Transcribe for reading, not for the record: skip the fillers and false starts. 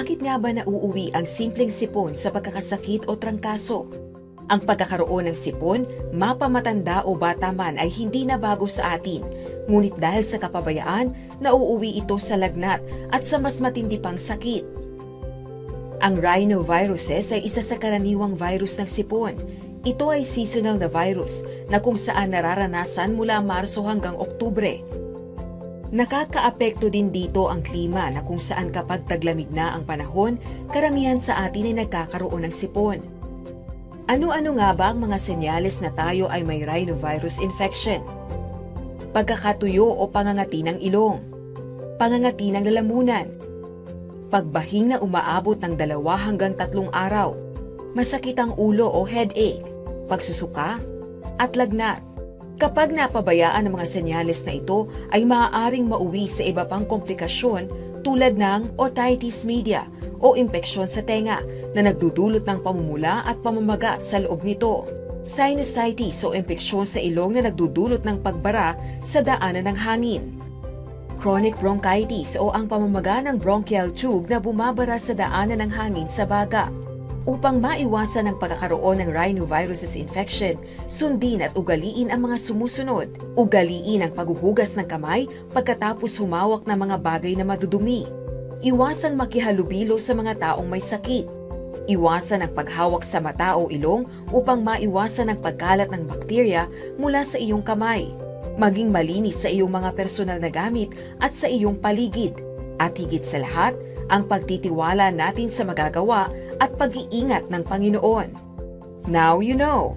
Bakit nga ba nauuwi ang simpleng sipon sa pagkakasakit o trangkaso? Ang pagkakaroon ng sipon, mapamatanda o bata man ay hindi na bago sa atin. Ngunit dahil sa kapabayaan, nauuwi ito sa lagnat at sa mas matindi pang sakit. Ang rhinoviruses ay isa sa karaniwang virus ng sipon. Ito ay seasonal na virus na kung saan nararanasan mula Marso hanggang Oktubre. Nakakaapekto din dito ang klima na kung saan kapag taglamig na ang panahon, karamihan sa atin ay nagkakaroon ng sipon. Ano-ano nga ba ang mga senyales na tayo ay may rhinovirus infection? Pagkakatuyo o pangangati ng ilong, pangangati ng lalamunan, pagbahing na umaabot ng 2 hanggang 3 araw, masakit ang ulo o headache, pagsusuka, at lagnat. Kapag napabayaan ang mga senyales na ito ay maaaring mauwi sa iba pang komplikasyon tulad ng otitis media o impeksyon sa tenga na nagdudulot ng pamumula at pamamaga sa loob nito. Sinusitis o impeksyon sa ilong na nagdudulot ng pagbara sa daanan ng hangin. Chronic bronchitis o ang pamamaga ng bronchial tube na bumabara sa daanan ng hangin sa baga. Upang maiwasan ang pagkakaroon ng rhinoviruses infection, sundin at ugaliin ang mga sumusunod. Ugaliin ang paghuhugas ng kamay pagkatapos humawak ng mga bagay na madudumi. Iwasang makihalubilo sa mga taong may sakit. Iwasan ang paghawak sa mata o ilong upang maiwasan ang pagkalat ng bakterya mula sa iyong kamay. Maging malinis sa iyong mga personal na gamit at sa iyong paligid. At higit sa lahat, ang pagtitiwala natin sa magagawa at pag-iingat ng Panginoon. Now you know.